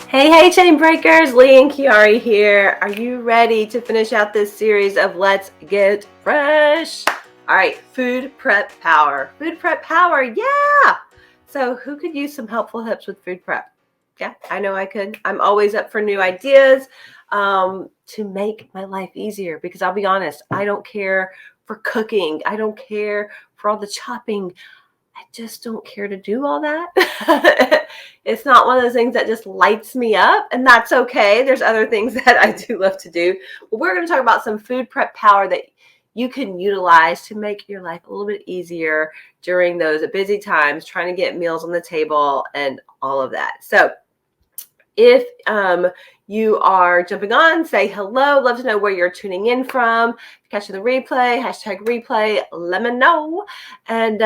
Hey, chain breakers, Lee and Kiari here. Are you ready to finish out this series of Let's Get Fresh? All right, food prep power. Food prep power, yeah! So who could use some helpful tips with food prep? Yeah, I know I could. I'm always up for new ideas to make my life easier because I'll be honest, I don't care for cooking. I don't care for all the chopping. I just don't care to do all that. It's not one of those things that just lights me up, and that's okay. There's other things that I do love to do. But we're going to talk about some food prep power that you can utilize to make your life a little bit easier during those busy times, trying to get meals on the table and all of that. So if you are jumping on, say hello. Love to know where you're tuning in from. Catching the replay, #replay, let me know. And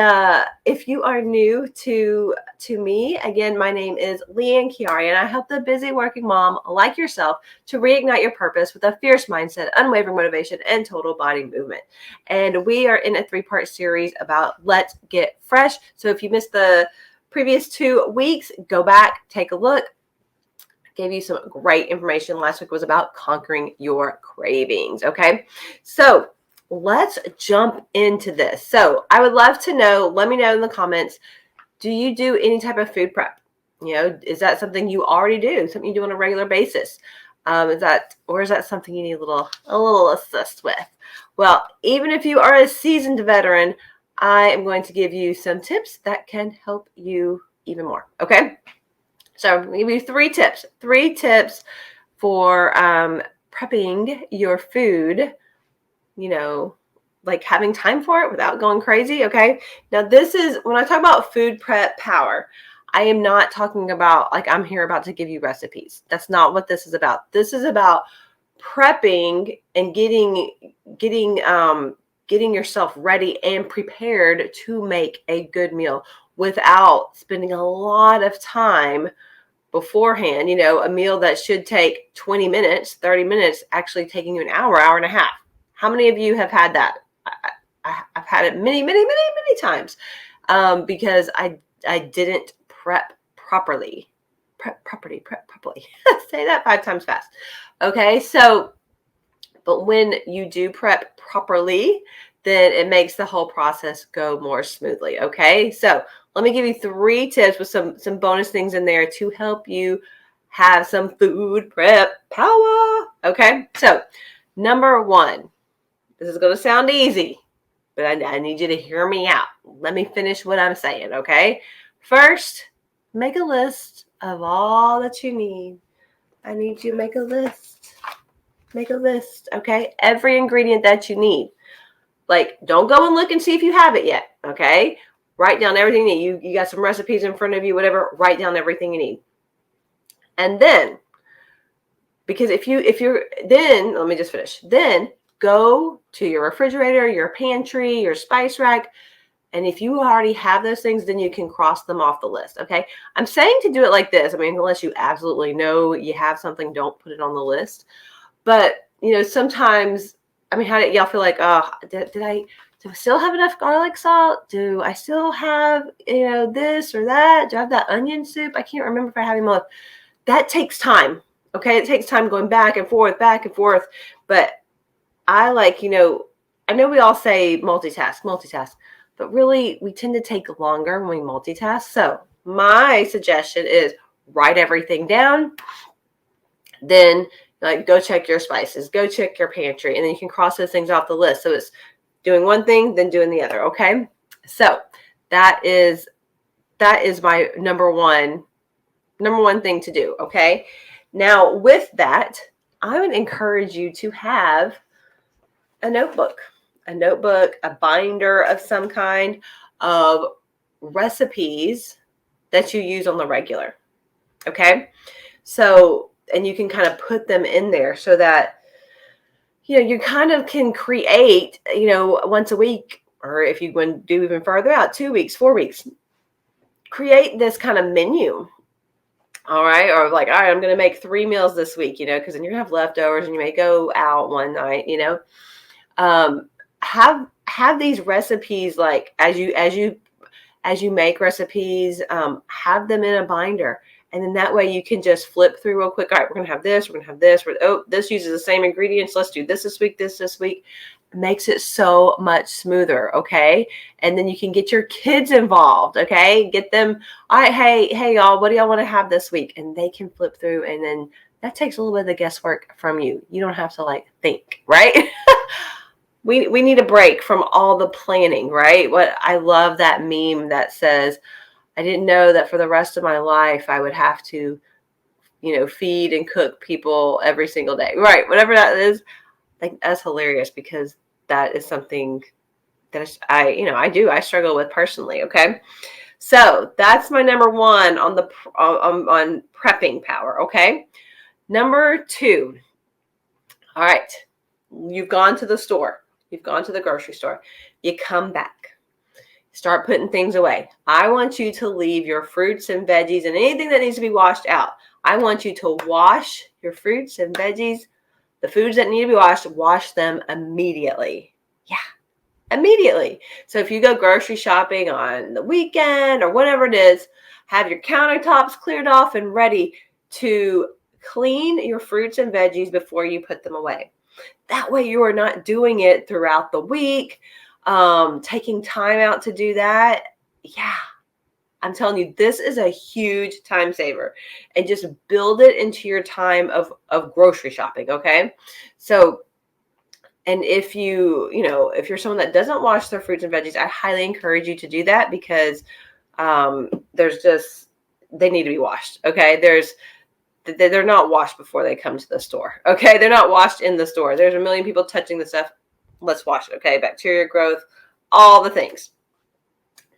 if you are new to me, again, my name is Leanne Chiari, and I help the busy working mom like yourself to reignite your purpose with a fierce mindset, unwavering motivation, and total body movement. And we are in a 3-part series about Let's Get Fresh. So if you missed the previous 2 weeks, go back, take a look. Gave you some great information. Last week was about conquering your cravings. Okay, so let's jump into this. So I would love to know, let me know in the comments, do you do any type of food prep? Is that something you already do, something you do on a regular basis? Is that something you need a little assist with? Well, even if you are a seasoned veteran, I am going to give you some tips that can help you even more. Okay, so I'm going to give you 3 tips. 3 tips for prepping your food, like having time for it without going crazy, okay? Now, this is, when I talk about food prep power, I am not talking about, like, I'm here about to give you recipes. That's not what this is about. This is about prepping and getting yourself ready and prepared to make a good meal without spending a lot of time beforehand. A meal that should take 20 minutes, 30 minutes, actually taking you an hour, hour and a half. How many of you have had that? I've had it many, many, many, many times because I didn't prep properly. Prep properly. Say that 5 times fast. Okay, so, but when you do prep properly, then it makes the whole process go more smoothly. Okay, so let me give you 3 tips with some bonus things in there to help you have some food prep power. Okay, so number 1, this is going to sound easy, but I need you to hear me out. Let me finish what I'm saying. Okay, first, make a list of all that you need. I need you to make a list. Make a list, okay? Every ingredient that you need. Like, don't go and look and see if you have it yet, okay? Write down everything you need. You got some recipes in front of you, whatever, write down everything you need. And then, because then, let me just finish. Then go to your refrigerator, your pantry, your spice rack, and if you already have those things, then you can cross them off the list, okay? I'm saying to do it like this. I mean, unless you absolutely know you have something, don't put it on the list. But, sometimes, I mean, how do y'all feel like, oh, do I still have enough garlic salt? Do I still have, this or that? Do I have that onion soup? I can't remember if I have any more. That takes time, okay? It takes time going back and forth. But I like, I know we all say multitask, but really we tend to take longer when we multitask. So my suggestion is write everything down. Then, like, go check your spices, go check your pantry, and then you can cross those things off the list. So it's doing one thing, then doing the other. Okay. So that is my number one thing to do. Okay. Now with that, I would encourage you to have a notebook, a binder of some kind of recipes that you use on the regular. Okay. So, and you can kind of put them in there so that, you kind of can create, once a week, or if you want to do even further out, 2 weeks, 4 weeks, create this kind of menu. All right. Or like, all right, I'm going to make 3 meals this week, because then you're going to have leftovers and you may go out one night, have these recipes, like as you make recipes, have them in a binder And then that way you can just flip through real quick. All right, we're going to have this. We're going to have this. Oh, this uses the same ingredients. Let's do this week, this week. It makes it so much smoother, okay? And then you can get your kids involved, okay? Get them, all right, hey, y'all, what do y'all want to have this week? And they can flip through, and then that takes a little bit of the guesswork from you. You don't have to think, right? We need a break from all the planning, right? I love that meme that says, I didn't know that for the rest of my life I would have to, feed and cook people every single day. Right. Whatever that is. That's hilarious, because that is something that I struggle with personally. Okay. So that's my number one on on prepping power. Okay. Number 2. All right. You've gone to the store. You've gone to the grocery store. You come back. Start putting things away. I want you to leave your fruits and veggies and anything that needs to be washed out. I want you to wash your fruits and veggies, the foods that need to be washed, wash them immediately. Yeah, immediately. So if you go grocery shopping on the weekend or whatever it is, have your countertops cleared off and ready to clean your fruits and veggies before you put them away. That way you are not doing it throughout the week, taking time out to do that. Yeah, I'm telling you, this is a huge time saver, and just build it into your time of grocery shopping. Okay. So, and if if you're someone that doesn't wash their fruits and veggies, I highly encourage you to do that, because they need to be washed. Okay. They're not washed before they come to the store. Okay. They're not washed in the store. There's a million people touching the stuff. Let's wash it. Okay. Bacteria growth, all the things.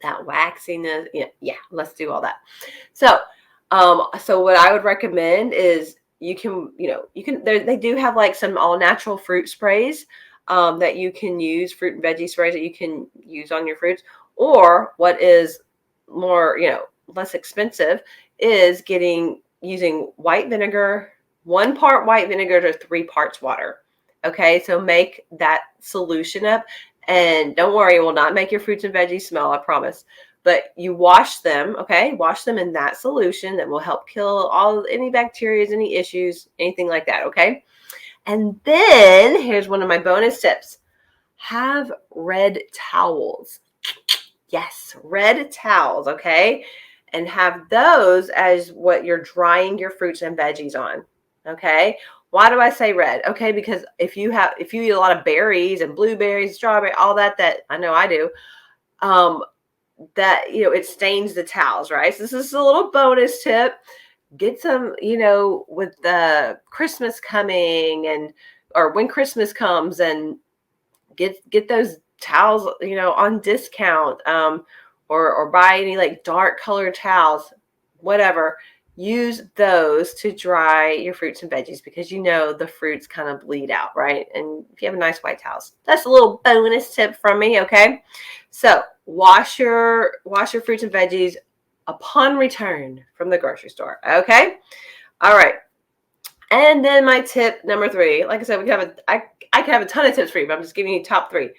That waxiness. Yeah. Let's do all that. So what I would recommend is they do have some all natural fruit sprays that you can use, fruit and veggie sprays that you can use on your fruits. Or what is more, less expensive is using white vinegar, 1 part white vinegar to 3 parts water. Okay, so make that solution up, and don't worry, it will not make your fruits and veggies smell, I promise. But you wash them, okay? Wash them in that solution that will help kill any bacteria, any issues, anything like that, okay? And then here's one of my bonus tips. Have red towels. Yes, red towels, okay? And have those as what you're drying your fruits and veggies on, okay? Why do I say red? Okay, because if you eat a lot of berries and blueberries, strawberry, all that I know I do, that it stains the towels, right? So this is a little bonus tip. Get some, with the Christmas coming or when Christmas comes, and get those towels, on discount, or buy any dark colored towels, whatever. Use those to dry your fruits and veggies, because the fruits kind of bleed out, right? And if you have a nice white towels, that's a little bonus tip from me. Okay. So wash your fruits and veggies upon return from the grocery store. Okay. All right. And then my tip number 3, like I said, I could have a ton of tips for you, but I'm just giving you top 3.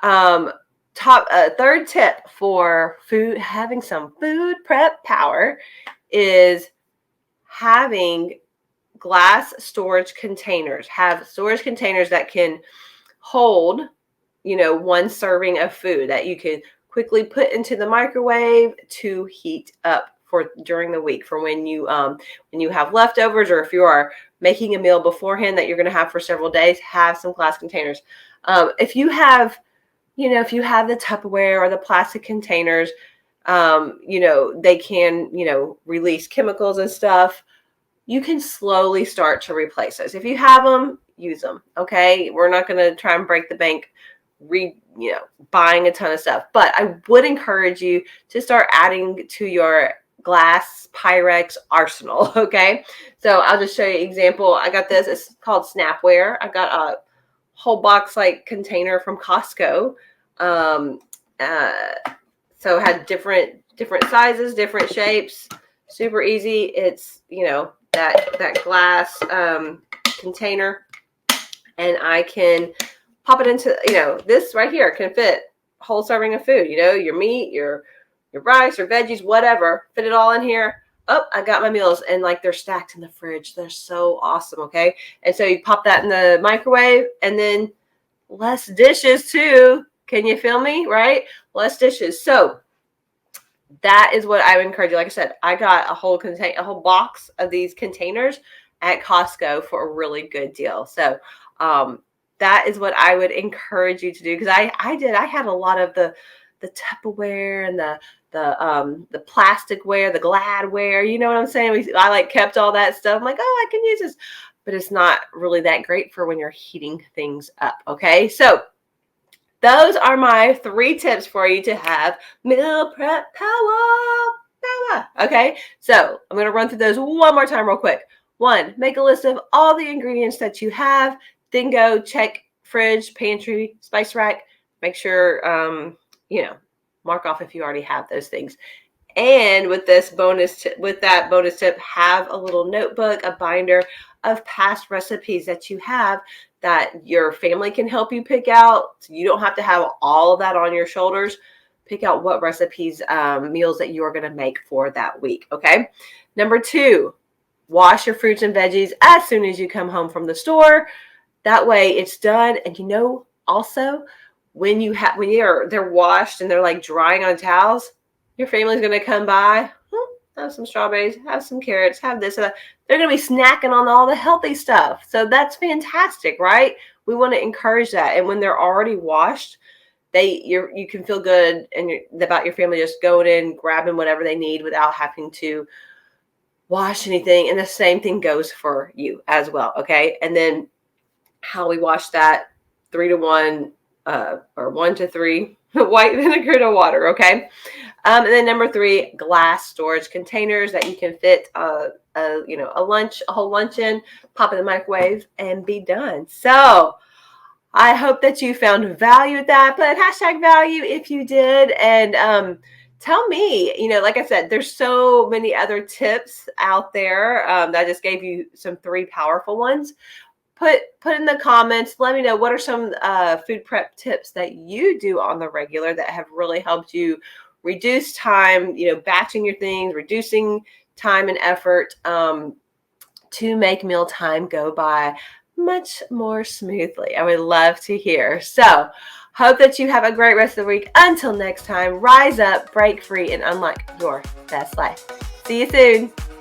Third tip for having some food prep power is having glass storage containers. Have storage containers that can hold, 1 serving of food that you can quickly put into the microwave to heat up for during the week, for when you have leftovers, or if you are making a meal beforehand that you're going to have for several days. Have some glass containers. If you have the Tupperware or the plastic containers, they can, release chemicals and stuff. You can slowly start to replace those. If you have them, use them. Okay. We're not going to try and break the bank, buying a ton of stuff, but I would encourage you to start adding to your glass Pyrex arsenal. Okay. So I'll just show you an example. I got this. It's called Snapware. I got a whole box container from Costco. So it had different sizes, different shapes, super easy. It's, that glass container, and I can pop it into, this right here can fit a whole serving of food, your meat, your rice or veggies, whatever, fit it all in here. oh, I got my meals, and like they're stacked in the fridge. They're so awesome. Okay. And so you pop that in the microwave, and then less dishes too. Can you feel me? Right? Less dishes. So that is what I would encourage you. Like I said, I got a whole box of these containers at Costco for a really good deal. So that is what I would encourage you to do, because I had a lot of the Tupperware and the plasticware, the Gladware. You know what I'm saying? I like kept all that stuff. I'm like, oh, I can use this, but it's not really that great for when you're heating things up. Okay, so those are my 3 tips for you to have meal prep power. Okay, so I'm going to run through those one more time real quick. 1, make a list of all the ingredients that you have. Then go check fridge, pantry, spice rack. Make sure, mark off if you already have those things. And with that bonus tip, have a little notebook, a binder of past recipes that you have that your family can help you pick out. So you don't have to have all of that on your shoulders. Pick out what recipes, meals that you are going to make for that week. Okay. Number 2, wash your fruits and veggies as soon as you come home from the store. That way it's done. And also when they're washed and they're like drying on towels, your family's going to come by, have some strawberries, have some carrots, have this. They're going to be snacking on all the healthy stuff. So that's fantastic, right? We want to encourage that. And when they're already washed, you can feel good about your family just going in, grabbing whatever they need without having to wash anything. And the same thing goes for you as well. Okay. And then how we wash that, 3 to 1, or 1 to 3 white vinegar to water. Okay. And then number 3, glass storage containers that you can fit a whole lunch in, pop in the microwave, and be done. So I hope that you found value with that. Put #value if you did. And tell me, like I said, there's so many other tips out there that I just gave you some 3 powerful ones. Put in the comments. Let me know what are some food prep tips that you do on the regular that have really helped you reduce time, batching your things, reducing time and effort to make mealtime go by much more smoothly. I would love to hear. So hope that you have a great rest of the week. Until next time, rise up, break free, and unlock your best life. See you soon.